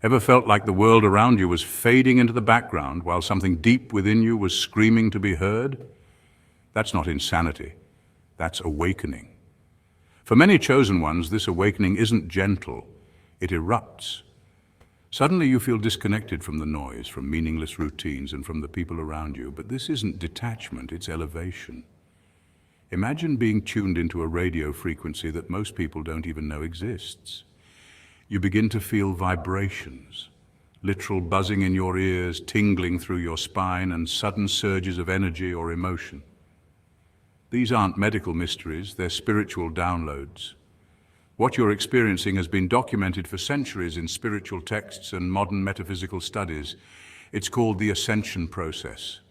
Ever felt like the world around you was fading into the background while something deep within you was screaming to be heard? That's not insanity. That's awakening. For many chosen ones, this awakening isn't gentle. It erupts. Suddenly you feel disconnected from the noise, from meaningless routines, and from the people around you. But this isn't detachment, it's elevation. Imagine being tuned into a radio frequency that most people don't even know exists. You begin to feel vibrations, literal buzzing in your ears, tingling through your spine, and sudden surges of energy or emotion. These aren't medical mysteries, they're spiritual downloads. What you're experiencing has been documented for centuries in spiritual texts and modern metaphysical studies. It's called the ascension process,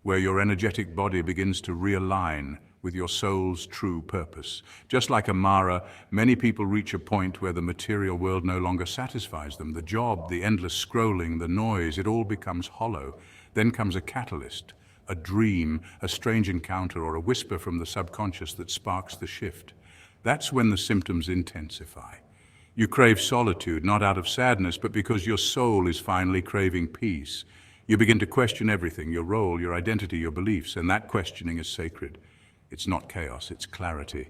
where your energetic body begins to realign with your soul's true purpose. Just like Amara, many people reach a point where the material world no longer satisfies them. The job, the endless scrolling, the noise, it all becomes hollow. Then comes a catalyst, a dream, a strange encounter, or a whisper from the subconscious that sparks the shift. That's when the symptoms intensify. You crave solitude, not out of sadness, but because your soul is finally craving peace. You begin to question everything, your role, your identity, your beliefs, and that questioning is sacred. It's not chaos, it's clarity.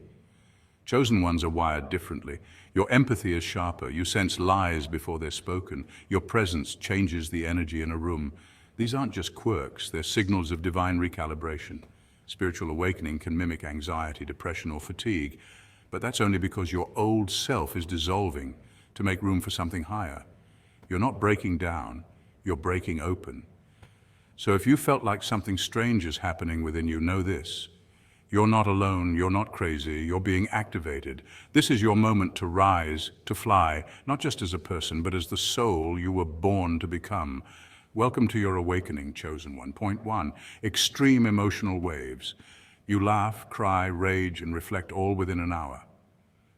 Chosen ones are wired differently. Your empathy is sharper. You sense lies before they're spoken. Your presence changes the energy in a room. These aren't just quirks, they're signals of divine recalibration. Spiritual awakening can mimic anxiety, depression, or fatigue, but that's only because your old self is dissolving to make room for something higher. You're not breaking down, you're breaking open. So if you felt like something strange is happening within you, know this. You're not alone, you're not crazy, you're being activated. This is your moment to rise, to fly, not just as a person, but as the soul you were born to become. Welcome to your awakening, chosen one. Point 1, extreme emotional waves. You laugh, cry, rage, and reflect all within an hour.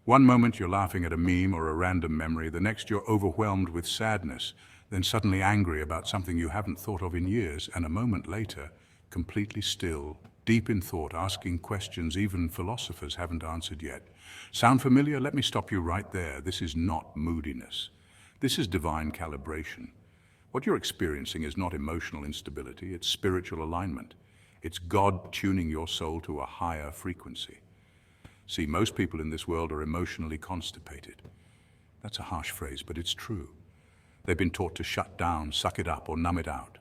One moment you're laughing at a meme or a random memory, the next you're overwhelmed with sadness, then suddenly angry about something you haven't thought of in years, and a moment later, completely still, deep in thought, asking questions even philosophers haven't answered yet. Sound familiar? Let me stop you right there. This is not moodiness. This is divine calibration. What you're experiencing is not emotional instability, it's spiritual alignment. It's God tuning your soul to a higher frequency. See, most people in this world are emotionally constipated. That's a harsh phrase, but it's true. They've been taught to shut down, suck it up, or numb it out.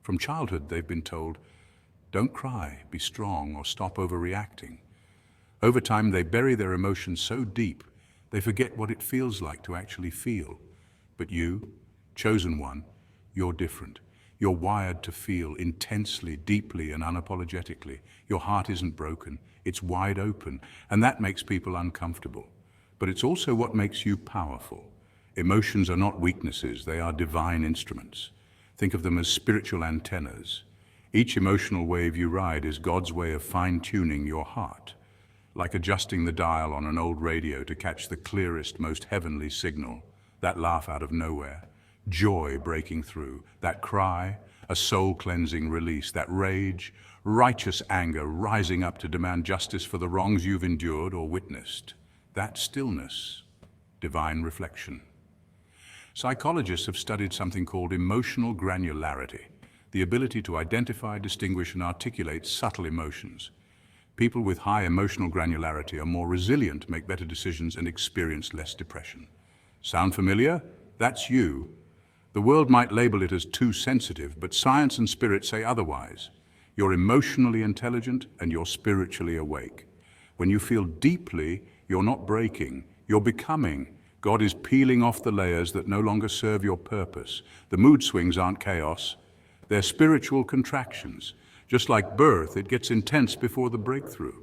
From childhood, they've been told, don't cry, be strong, or stop overreacting. Over time, they bury their emotions so deep, they forget what it feels like to actually feel. But you, chosen one, you're different. You're wired to feel intensely, deeply, and unapologetically. Your heart isn't broken, it's wide open, and that makes people uncomfortable. But it's also what makes you powerful. Emotions are not weaknesses, they are divine instruments. Think of them as spiritual antennas. Each emotional wave you ride is God's way of fine-tuning your heart, like adjusting the dial on an old radio to catch the clearest, most heavenly signal, that laugh out of nowhere, joy breaking through, that cry, a soul-cleansing release, that rage, righteous anger rising up to demand justice for the wrongs you've endured or witnessed, that stillness, divine reflection. Psychologists have studied something called emotional granularity, the ability to identify, distinguish, and articulate subtle emotions. People with high emotional granularity are more resilient, make better decisions, and experience less depression. Sound familiar? That's you. The world might label it as too sensitive, but science and spirit say otherwise. You're emotionally intelligent and you're spiritually awake. When you feel deeply, you're not breaking, you're becoming. God is peeling off the layers that no longer serve your purpose. The mood swings aren't chaos, they're spiritual contractions. Just like birth, it gets intense before the breakthrough.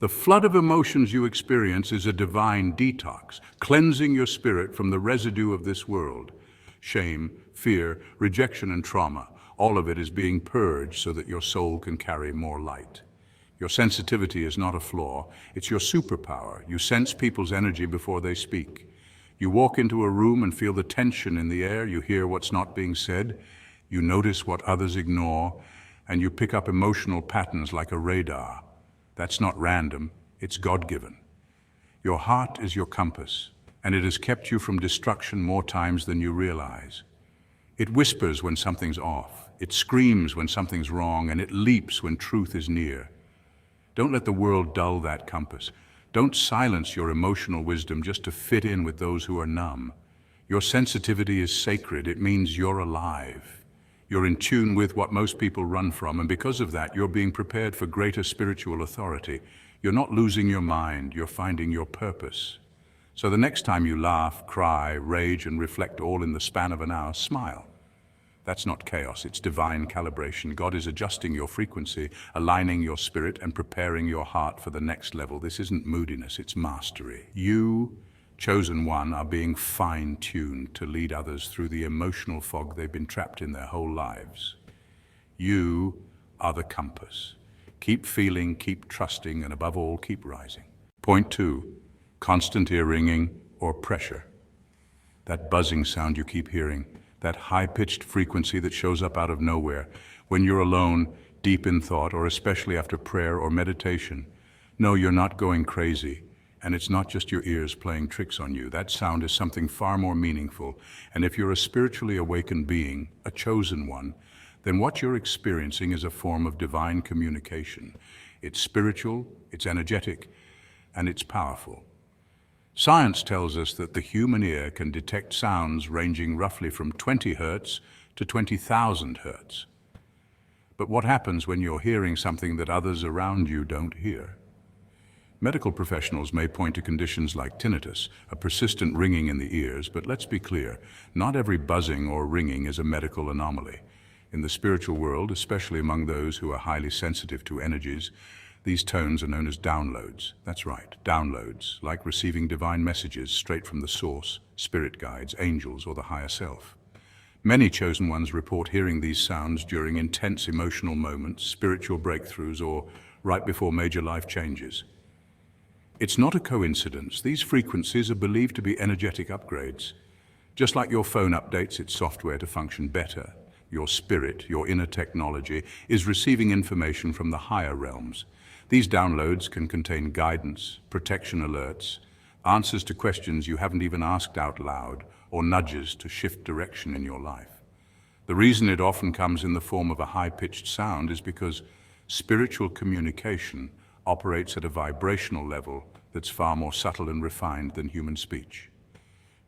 The flood of emotions you experience is a divine detox, cleansing your spirit from the residue of this world. Shame, fear, rejection, and trauma, all of it is being purged so that your soul can carry more light. Your sensitivity is not a flaw, it's your superpower. You sense people's energy before they speak. You walk into a room and feel the tension in the air, you hear what's not being said, you notice what others ignore, and you pick up emotional patterns like a radar. That's not random, it's God-given. Your heart is your compass, and it has kept you from destruction more times than you realize. It whispers when something's off, it screams when something's wrong, and it leaps when truth is near. Don't let the world dull that compass. Don't silence your emotional wisdom just to fit in with those who are numb. Your sensitivity is sacred. It means you're alive. You're in tune with what most people run from, and because of that, you're being prepared for greater spiritual authority. You're not losing your mind, you're finding your purpose. So the next time you laugh, cry, rage, and reflect all in the span of an hour, smile. That's not chaos, it's divine calibration. God is adjusting your frequency, aligning your spirit, and preparing your heart for the next level. This isn't moodiness, it's mastery. You, chosen one, are being fine-tuned to lead others through the emotional fog they've been trapped in their whole lives. You are the compass. Keep feeling, keep trusting, and above all, keep rising. Point 2, constant ear ringing or pressure. That buzzing sound you keep hearing, that high-pitched frequency that shows up out of nowhere when you're alone, deep in thought, or especially after prayer or meditation. No, you're not going crazy, and it's not just your ears playing tricks on you. That sound is something far more meaningful, and if you're a spiritually awakened being, a chosen one, then what you're experiencing is a form of divine communication. It's spiritual, it's energetic, and it's powerful. Science tells us that the human ear can detect sounds ranging roughly from 20 hertz to 20,000 hertz. But what happens when you're hearing something that others around you don't hear? Medical professionals may point to conditions like tinnitus, a persistent ringing in the ears, but let's be clear, not every buzzing or ringing is a medical anomaly. In the spiritual world, especially among those who are highly sensitive to energies, these tones are known as downloads. That's right, downloads, like receiving divine messages straight from the source, spirit guides, angels, or the higher self. Many chosen ones report hearing these sounds during intense emotional moments, spiritual breakthroughs, or right before major life changes. It's not a coincidence. These frequencies are believed to be energetic upgrades. Just like your phone updates its software to function better, your spirit, your inner technology, is receiving information from the higher realms. These downloads can contain guidance, protection alerts, answers to questions you haven't even asked out loud, or nudges to shift direction in your life. The reason it often comes in the form of a high-pitched sound is because spiritual communication operates at a vibrational level that's far more subtle and refined than human speech.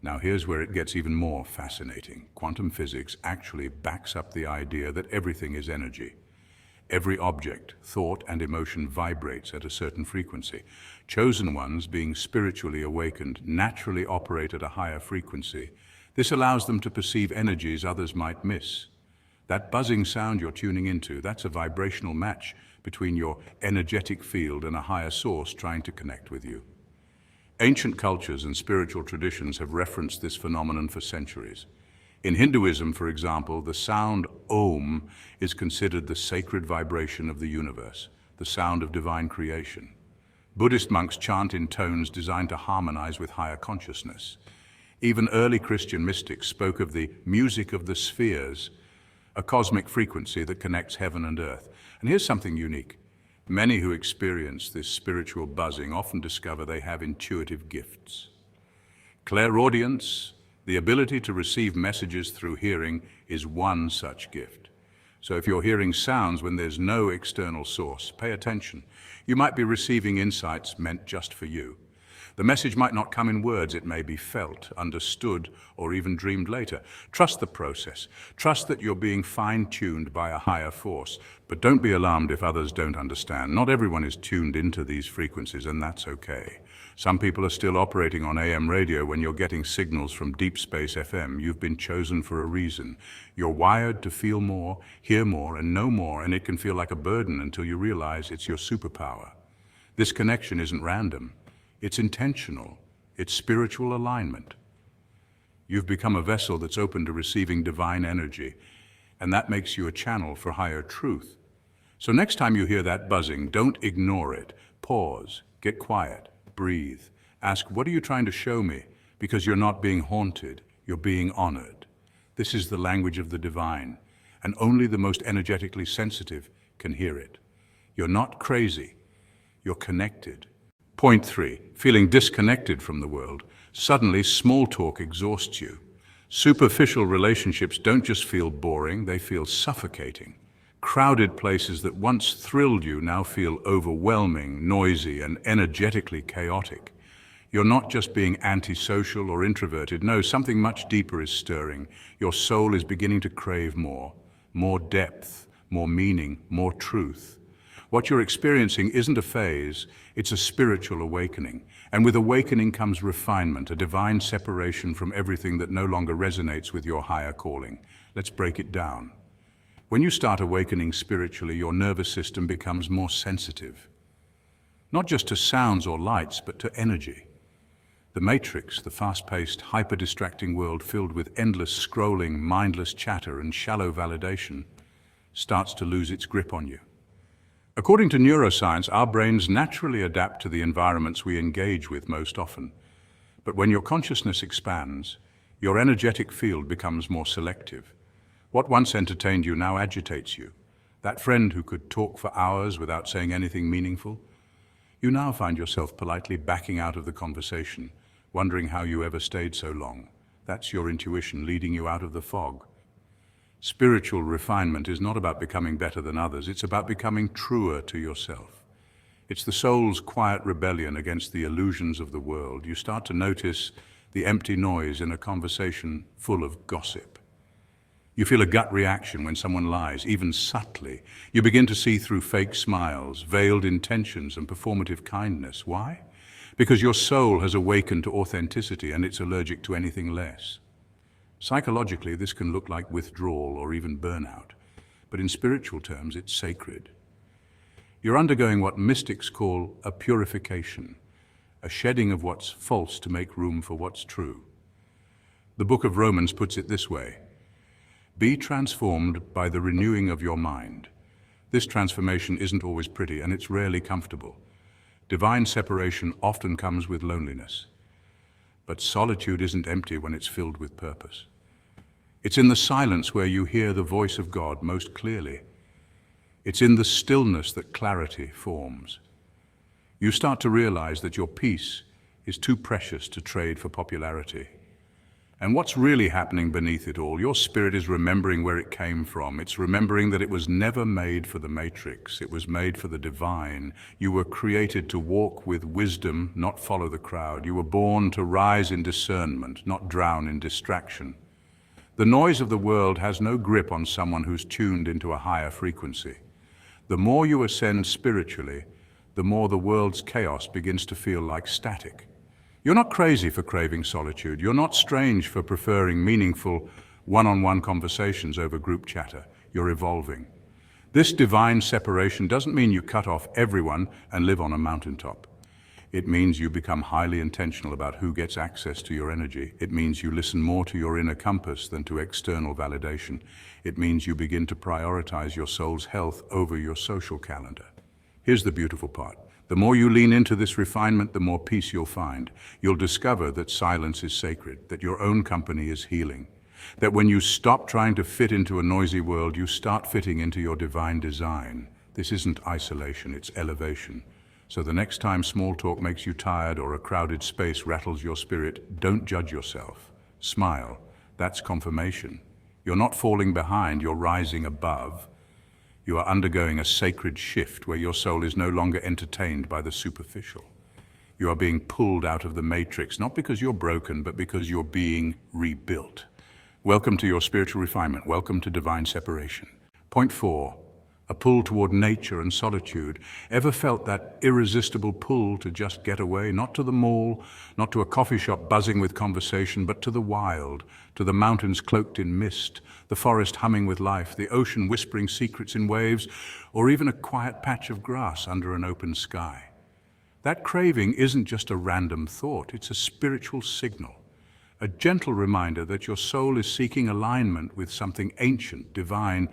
Now here's where it gets even more fascinating. Quantum physics actually backs up the idea that everything is energy. Every object, thought, and emotion vibrates at a certain frequency. Chosen ones, being spiritually awakened, naturally operate at a higher frequency. This allows them to perceive energies others might miss. That buzzing sound you're tuning into, that's a vibrational match between your energetic field and a higher source trying to connect with you. Ancient cultures and spiritual traditions have referenced this phenomenon for centuries. In Hinduism, for example, the sound Om is considered the sacred vibration of the universe, the sound of divine creation. Buddhist monks chant in tones designed to harmonize with higher consciousness. Even early Christian mystics spoke of the music of the spheres, a cosmic frequency that connects heaven and earth. And here's something unique. Many who experience this spiritual buzzing often discover they have intuitive gifts. Clairaudience, the ability to receive messages through hearing, is one such gift. So if you're hearing sounds when there's no external source, pay attention. You might be receiving insights meant just for you. The message might not come in words, it may be felt, understood, or even dreamed later. Trust the process. Trust that you're being fine-tuned by a higher force. But don't be alarmed if others don't understand. Not everyone is tuned into these frequencies, and that's okay. Some people are still operating on AM radio when you're getting signals from Deep Space FM. You've been chosen for a reason. You're wired to feel more, hear more, and know more, and it can feel like a burden until you realize it's your superpower. This connection isn't random. It's intentional. It's spiritual alignment. You've become a vessel that's open to receiving divine energy, and that makes you a channel for higher truth. So next time you hear that buzzing, don't ignore it. Pause, get quiet, breathe. Ask, what are you trying to show me? Because you're not being haunted, you're being honored. This is the language of the divine, and only the most energetically sensitive can hear it. You're not crazy, you're connected. Point 3, feeling disconnected from the world. Suddenly, small talk exhausts you. Superficial relationships don't just feel boring, they feel suffocating. Crowded places that once thrilled you now feel overwhelming, noisy, and energetically chaotic. You're not just being antisocial or introverted. No, something much deeper is stirring. Your soul is beginning to crave more depth, more meaning, more truth. What you're experiencing isn't a phase, it's a spiritual awakening. And with awakening comes refinement, a divine separation from everything that no longer resonates with your higher calling. Let's break it down. When you start awakening spiritually, your nervous system becomes more sensitive. Not just to sounds or lights, but to energy. The matrix, the fast-paced, hyper-distracting world filled with endless scrolling, mindless chatter, and shallow validation, starts to lose its grip on you. According to neuroscience, our brains naturally adapt to the environments we engage with most often. But when your consciousness expands, your energetic field becomes more selective. What once entertained you now agitates you. That friend who could talk for hours without saying anything meaningful, you now find yourself politely backing out of the conversation, wondering how you ever stayed so long. That's your intuition leading you out of the fog. Spiritual refinement is not about becoming better than others, it's about becoming truer to yourself. It's the soul's quiet rebellion against the illusions of the world. You start to notice the empty noise in a conversation full of gossip. You feel a gut reaction when someone lies, even subtly. You begin to see through fake smiles, veiled intentions, and performative kindness. Why? Because your soul has awakened to authenticity and it's allergic to anything less. Psychologically, this can look like withdrawal or even burnout, but in spiritual terms, it's sacred. You're undergoing what mystics call a purification, a shedding of what's false to make room for what's true. The book of Romans puts it this way: be transformed by the renewing of your mind. This transformation isn't always pretty, and it's rarely comfortable. Divine separation often comes with loneliness. But solitude isn't empty when it's filled with purpose. It's in the silence where you hear the voice of God most clearly. It's in the stillness that clarity forms. You start to realize that your peace is too precious to trade for popularity. And what's really happening beneath it all? Your spirit is remembering where it came from. It's remembering that it was never made for the matrix. It was made for the divine. You were created to walk with wisdom, not follow the crowd. You were born to rise in discernment, not drown in distraction. The noise of the world has no grip on someone who's tuned into a higher frequency. The more you ascend spiritually, the more the world's chaos begins to feel like static. You're not crazy for craving solitude. You're not strange for preferring meaningful one-on-one conversations over group chatter. You're evolving. This divine separation doesn't mean you cut off everyone and live on a mountaintop. It means you become highly intentional about who gets access to your energy. It means you listen more to your inner compass than to external validation. It means you begin to prioritize your soul's health over your social calendar. Here's the beautiful part. The more you lean into this refinement, the more peace you'll find. You'll discover that silence is sacred, that your own company is healing, that when you stop trying to fit into a noisy world, you start fitting into your divine design. This isn't isolation, it's elevation. So the next time small talk makes you tired or a crowded space rattles your spirit, don't judge yourself. Smile. That's confirmation. You're not falling behind, you're rising above. You are undergoing a sacred shift where your soul is no longer entertained by the superficial. You are being pulled out of the matrix, not because you're broken, but because you're being rebuilt. Welcome to your spiritual refinement. Welcome to divine separation. Point 4, a pull toward nature and solitude. Ever felt that irresistible pull to just get away? Not to the mall, not to a coffee shop buzzing with conversation, but to the wild, to the mountains cloaked in mist, the forest humming with life, the ocean whispering secrets in waves, or even a quiet patch of grass under an open sky. That craving isn't just a random thought, it's a spiritual signal, a gentle reminder that your soul is seeking alignment with something ancient, divine,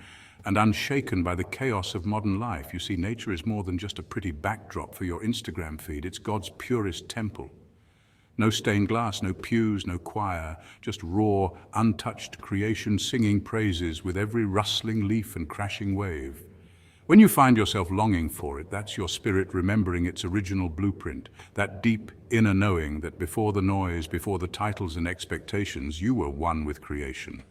and unshaken by the chaos of modern life. You see, nature is more than just a pretty backdrop for your Instagram feed. It's God's purest temple. No stained glass, no pews, no choir, just raw, untouched creation singing praises with every rustling leaf and crashing wave. When you find yourself longing for it, that's your spirit remembering its original blueprint, that deep inner knowing that before the noise, before the titles and expectations, you were one with creation.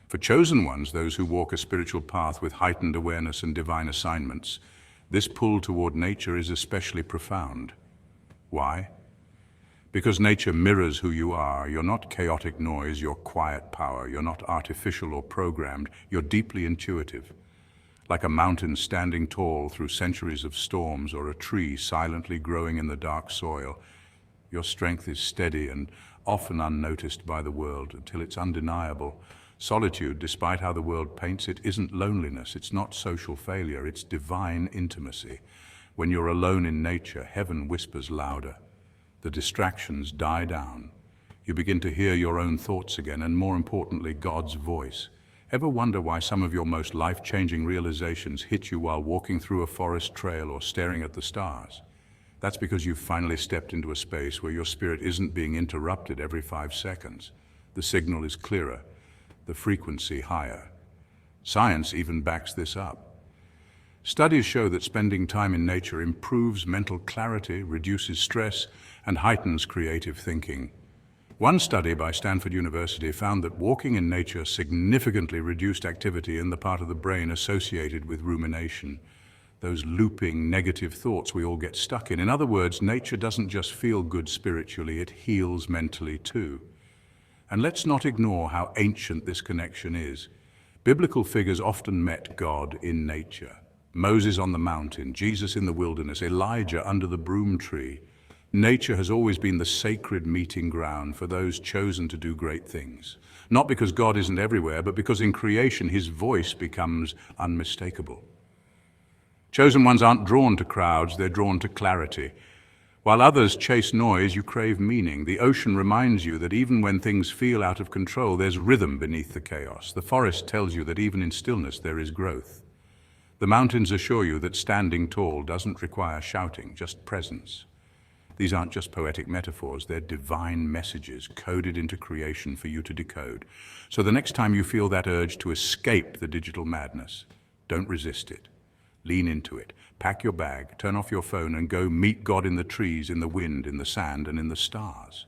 For chosen ones, those who walk a spiritual path with heightened awareness and divine assignments, this pull toward nature is especially profound. Why? Because nature mirrors who you are. You're not chaotic noise, you're quiet power. You're not artificial or programmed, you're deeply intuitive. Like a mountain standing tall through centuries of storms, or a tree silently growing in the dark soil, your strength is steady and often unnoticed by the world until it's undeniable. Solitude, despite how the world paints it, isn't loneliness, it's not social failure, it's divine intimacy. When you're alone in nature, heaven whispers louder. The distractions die down. You begin to hear your own thoughts again, and more importantly, God's voice. Ever wonder why some of your most life-changing realizations hit you while walking through a forest trail or staring at the stars? That's because you've finally stepped into a space where your spirit isn't being interrupted every 5 seconds. The signal is clearer, the frequency higher. Science even backs this up. Studies show that spending time in nature improves mental clarity, reduces stress, and heightens creative thinking. One study by Stanford University found that walking in nature significantly reduced activity in the part of the brain associated with rumination, those looping negative thoughts we all get stuck in. In other words, nature doesn't just feel good spiritually, it heals mentally too. And let's not ignore how ancient this connection is. Biblical figures often met God in nature. Moses on the mountain, Jesus in the wilderness, Elijah under the broom tree. Nature has always been the sacred meeting ground for those chosen to do great things. Not because God isn't everywhere, but because in creation his voice becomes unmistakable. Chosen ones aren't drawn to crowds, they're drawn to clarity. While others chase noise, you crave meaning. The ocean reminds you that even when things feel out of control, there's rhythm beneath the chaos. The forest tells you that even in stillness there is growth. The mountains assure you that standing tall doesn't require shouting, just presence. These aren't just poetic metaphors, they're divine messages coded into creation for you to decode. So the next time you feel that urge to escape the digital madness, don't resist it. Lean into it. Pack your bag, turn off your phone, and go meet God in the trees, in the wind, in the sand, and in the stars.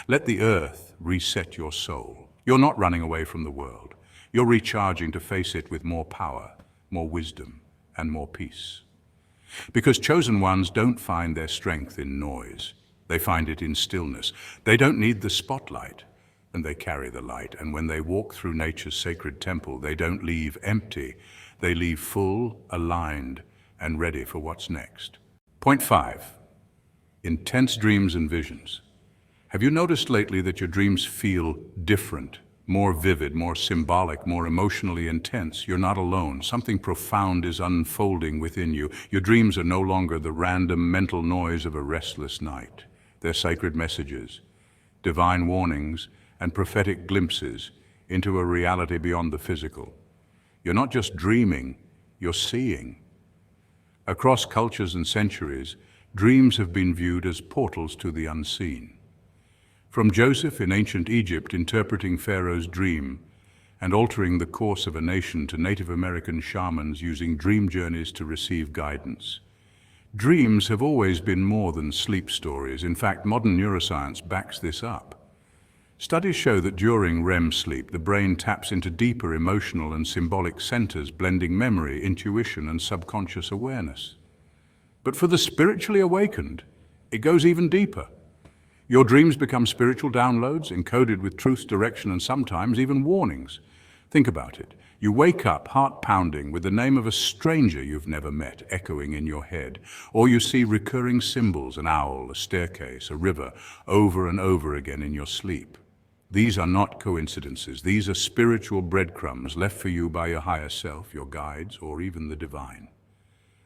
Let the earth reset your soul. You're not running away from the world. You're recharging to face it with more power, more wisdom, and more peace. Because chosen ones don't find their strength in noise. They find it in stillness. They don't need the spotlight, and they carry the light. And when they walk through nature's sacred temple, they don't leave empty. They leave full, aligned, and ready for what's next. Point 5. Intense dreams and visions. Have you noticed lately that your dreams feel different, more vivid, more symbolic, more emotionally intense? You're not alone. Something profound is unfolding within you. Your dreams are no longer the random mental noise of a restless night. They're sacred messages, divine warnings, and prophetic glimpses into a reality beyond the physical. You're not just dreaming, you're seeing. Across cultures and centuries, dreams have been viewed as portals to the unseen. From Joseph in ancient Egypt interpreting Pharaoh's dream and altering the course of a nation, to Native American shamans using dream journeys to receive guidance. Dreams have always been more than sleep stories. In fact, modern neuroscience backs this up. Studies show that during REM sleep, the brain taps into deeper emotional and symbolic centers, blending memory, intuition, and subconscious awareness. But for the spiritually awakened, it goes even deeper. Your dreams become spiritual downloads, encoded with truth, direction, and sometimes even warnings. Think about it. You wake up heart pounding with the name of a stranger you've never met echoing in your head. Or you see recurring symbols, an owl, a staircase, a river, over and over again in your sleep. These are not coincidences. These are spiritual breadcrumbs left for you by your higher self, your guides, or even the divine.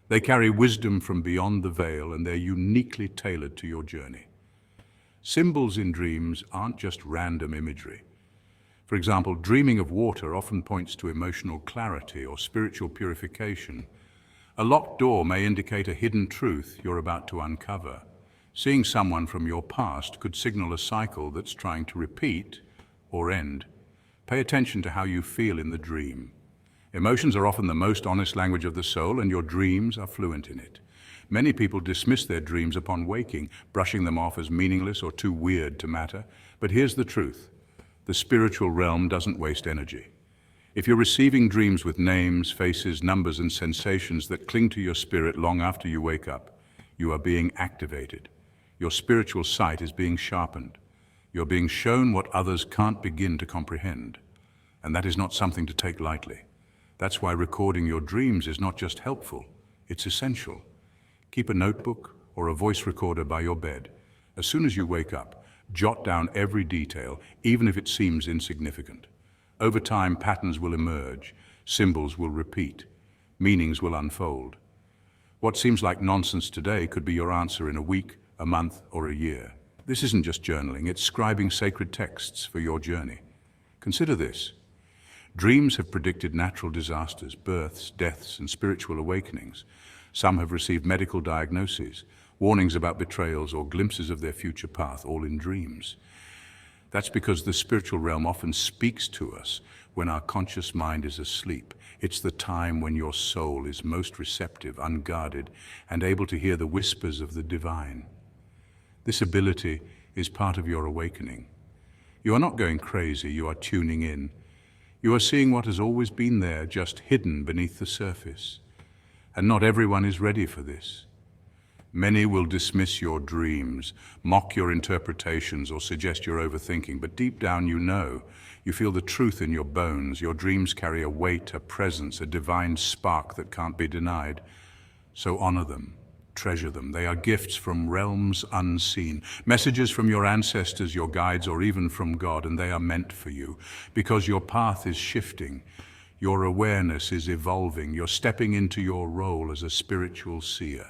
They carry wisdom from beyond the veil, and they're uniquely tailored to your journey. Symbols in dreams aren't just random imagery. For example, dreaming of water often points to emotional clarity or spiritual purification. A locked door may indicate a hidden truth you're about to uncover. Seeing someone from your past could signal a cycle that's trying to repeat or end. Pay attention to how you feel in the dream. Emotions are often the most honest language of the soul, and your dreams are fluent in it. Many people dismiss their dreams upon waking, brushing them off as meaningless or too weird to matter. But here's the truth. The spiritual realm doesn't waste energy. If you're receiving dreams with names, faces, numbers, and sensations that cling to your spirit long after you wake up, you are being activated. Your spiritual sight is being sharpened. You're being shown what others can't begin to comprehend. And that is not something to take lightly. That's why recording your dreams is not just helpful, it's essential. Keep a notebook or a voice recorder by your bed. As soon as you wake up, jot down every detail, even if it seems insignificant. Over time, patterns will emerge, symbols will repeat, meanings will unfold. What seems like nonsense today could be your answer in a week, a month, or a year. This isn't just journaling, it's scribing sacred texts for your journey. Consider this. Dreams have predicted natural disasters, births, deaths, and spiritual awakenings. Some have received medical diagnoses, warnings about betrayals, or glimpses of their future path, all in dreams. That's because the spiritual realm often speaks to us when our conscious mind is asleep. It's the time when your soul is most receptive, unguarded, and able to hear the whispers of the divine. This ability is part of your awakening. You are not going crazy, you are tuning in. You are seeing what has always been there, just hidden beneath the surface. And not everyone is ready for this. Many will dismiss your dreams, mock your interpretations, or suggest you're overthinking, but deep down you feel the truth in your bones. Your dreams carry a weight, a presence, a divine spark that can't be denied. So honor them, treasure them. They are gifts from realms unseen, messages from your ancestors, your guides, or even from God, and they are meant for you because your path is shifting. Your awareness is evolving. You're stepping into your role as a spiritual seer.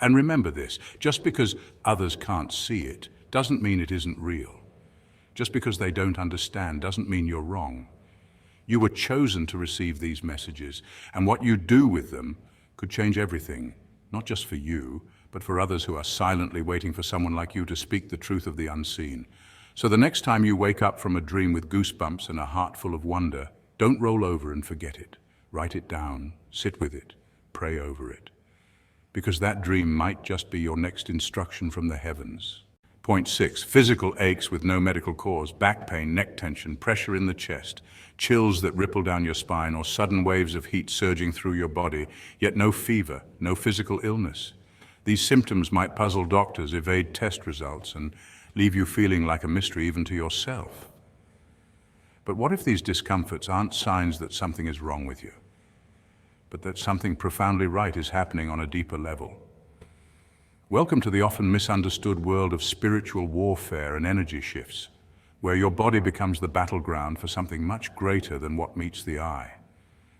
And remember this, just because others can't see it doesn't mean it isn't real. Just because they don't understand doesn't mean you're wrong. You were chosen to receive these messages, and what you do with them could change everything, not just for you, but for others who are silently waiting for someone like you to speak the truth of the unseen. So the next time you wake up from a dream with goosebumps and a heart full of wonder, don't roll over and forget it. Write it down, sit with it, pray over it. Because that dream might just be your next instruction from the heavens. Point 6, physical aches with no medical cause, back pain, neck tension, pressure in the chest, chills that ripple down your spine, or sudden waves of heat surging through your body, yet no fever, no physical illness. These symptoms might puzzle doctors, evade test results, and leave you feeling like a mystery even to yourself. But what if these discomforts aren't signs that something is wrong with you, but that something profoundly right is happening on a deeper level? Welcome to the often misunderstood world of spiritual warfare and energy shifts, where your body becomes the battleground for something much greater than what meets the eye.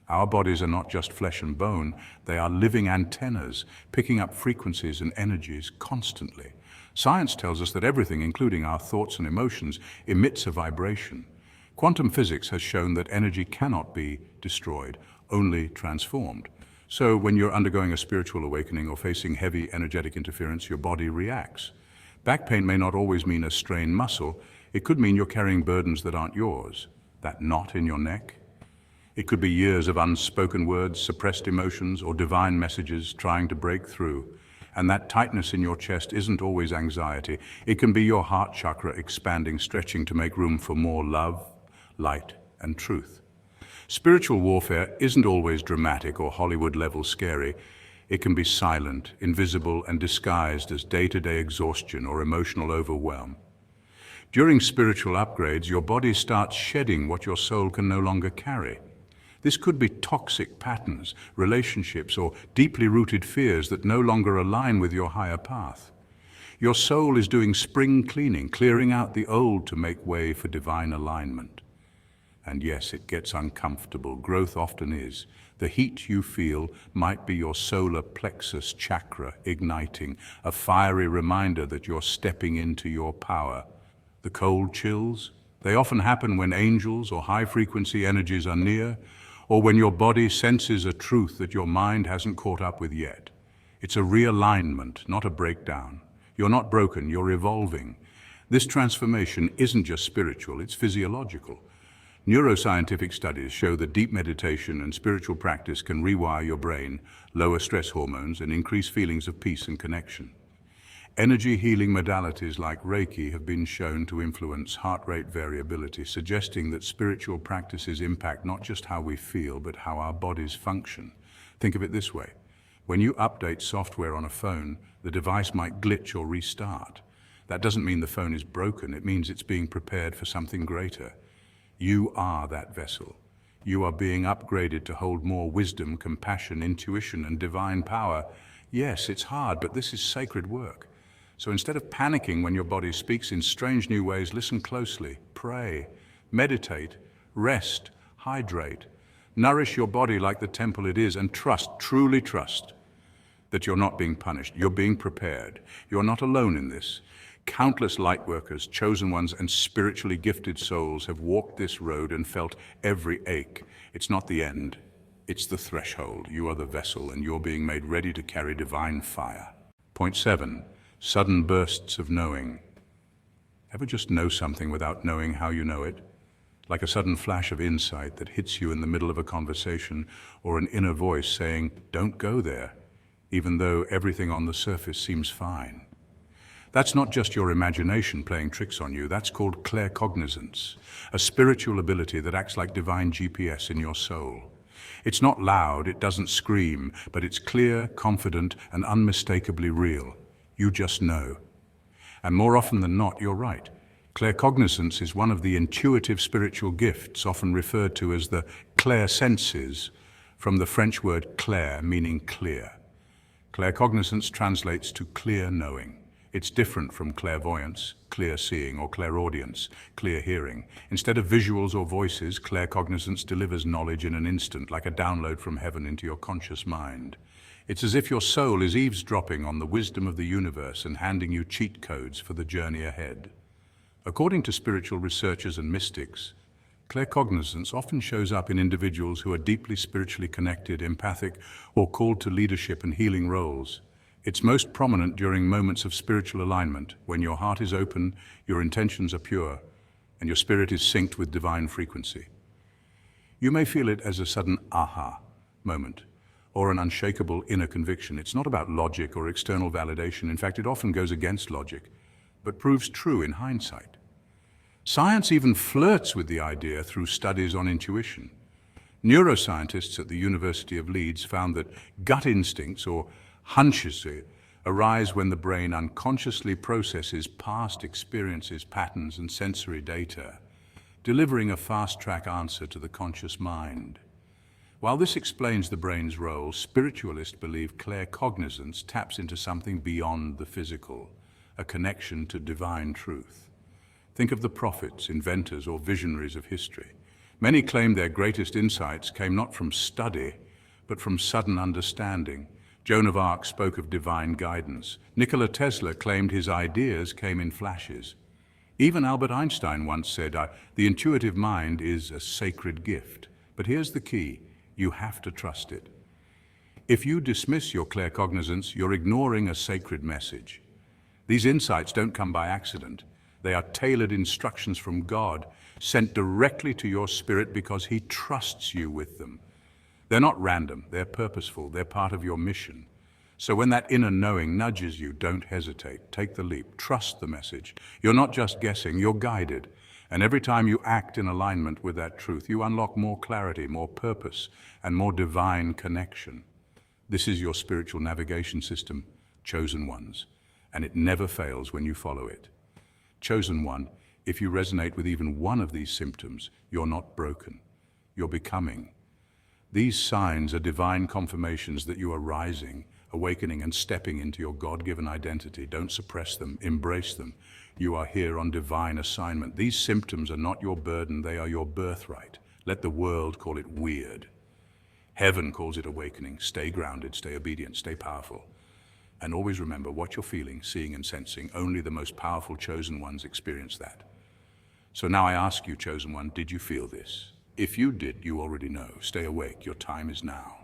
Our bodies are not just flesh and bone, they are living antennas, picking up frequencies and energies constantly. Science tells us that everything, including our thoughts and emotions, emits a vibration. Quantum physics has shown that energy cannot be destroyed, only transformed. So when you're undergoing a spiritual awakening or facing heavy energetic interference, your body reacts. Back pain may not always mean a strained muscle. It could mean you're carrying burdens that aren't yours. That knot in your neck. It could be years of unspoken words, suppressed emotions, or divine messages trying to break through. And that tightness in your chest isn't always anxiety. It can be your heart chakra expanding, stretching to make room for more love, light, and truth. Spiritual warfare isn't always dramatic or Hollywood-level scary. It can be silent, invisible, and disguised as day-to-day exhaustion or emotional overwhelm. During spiritual upgrades, your body starts shedding what your soul can no longer carry. This could be toxic patterns, relationships, or deeply rooted fears that no longer align with your higher path. Your soul is doing spring cleaning, clearing out the old to make way for divine alignment. And yes, it gets uncomfortable. Growth often is. The heat you feel might be your solar plexus chakra igniting, a fiery reminder that you're stepping into your power. The cold chills, they often happen when angels or high-frequency energies are near, or when your body senses a truth that your mind hasn't caught up with yet. It's a realignment, not a breakdown. You're not broken, you're evolving. This transformation isn't just spiritual, it's physiological. Neuroscientific studies show that deep meditation and spiritual practice can rewire your brain, lower stress hormones, and increase feelings of peace and connection. Energy healing modalities like Reiki have been shown to influence heart rate variability, suggesting that spiritual practices impact not just how we feel, but how our bodies function. Think of it this way. When you update software on a phone, the device might glitch or restart. That doesn't mean the phone is broken. It means it's being prepared for something greater. You are that vessel. You are being upgraded to hold more wisdom, compassion, intuition, and divine power. Yes, it's hard, but this is sacred work. So instead of panicking when your body speaks in strange new ways, listen closely, pray, meditate, rest, hydrate, nourish your body like the temple it is, and trust, truly trust, that you're not being punished. You're being prepared. You're not alone in this. Countless light workers, chosen ones, and spiritually gifted souls have walked this road and felt every ache. It's not the end. It's the threshold. You are the vessel, and you're being made ready to carry divine fire. Point 7. Sudden bursts of knowing. Ever just know something without knowing how you know it? Like a sudden flash of insight that hits you in the middle of a conversation, or an inner voice saying, "Don't go there," even though everything on the surface seems fine. That's not just your imagination playing tricks on you. That's called claircognizance, a spiritual ability that acts like divine GPS in your soul. It's not loud, it doesn't scream, but it's clear, confident, and unmistakably real. You just know. And more often than not, you're right. Claircognizance is one of the intuitive spiritual gifts, often referred to as the clairsenses, from the French word clair, meaning clear. Claircognizance translates to clear knowing. It's different from clairvoyance, clear seeing, or clairaudience, clear hearing. Instead of visuals or voices, claircognizance delivers knowledge in an instant, like a download from heaven into your conscious mind. It's as if your soul is eavesdropping on the wisdom of the universe and handing you cheat codes for the journey ahead. According to spiritual researchers and mystics, claircognizance often shows up in individuals who are deeply spiritually connected, empathic, or called to leadership and healing roles. It's most prominent during moments of spiritual alignment, when your heart is open, your intentions are pure, and your spirit is synced with divine frequency. You may feel it as a sudden aha moment, or an unshakable inner conviction. It's not about logic or external validation. In fact, it often goes against logic, but proves true in hindsight. Science even flirts with the idea through studies on intuition. Neuroscientists at the University of Leeds found that gut instincts, or hunches, arise when the brain unconsciously processes past experiences, patterns, and sensory data, delivering a fast-track answer to the conscious mind. While this explains the brain's role, spiritualists believe claircognizance taps into something beyond the physical, a connection to divine truth. Think of the prophets, inventors, or visionaries of history. Many claim their greatest insights came not from study, but from sudden understanding. Joan of Arc spoke of divine guidance. Nikola Tesla claimed his ideas came in flashes. Even Albert Einstein once said, "The intuitive mind is a sacred gift." But here's the key. You have to trust it. If you dismiss your claircognizance, you're ignoring a sacred message. These insights don't come by accident. They are tailored instructions from God, sent directly to your spirit because He trusts you with them. They're not random, they're purposeful, they're part of your mission. So when that inner knowing nudges you, don't hesitate. Take the leap. Trust the message. You're not just guessing, you're guided. And every time you act in alignment with that truth, you unlock more clarity, more purpose, and more divine connection. This is your spiritual navigation system, Chosen Ones, and it never fails when you follow it. Chosen One, if you resonate with even one of these symptoms, you're not broken. You're becoming. These signs are divine confirmations that you are rising, awakening, and stepping into your God-given identity. Don't suppress them, embrace them. You are here on divine assignment. These symptoms are not your burden, they are your birthright. Let the world call it weird. Heaven calls it awakening. Stay grounded, stay obedient, stay powerful. And always remember what you're feeling, seeing, and sensing. Only the most powerful chosen ones experience that. So now I ask you, chosen one, did you feel this? If you did, you already know. Stay awake. Your time is now.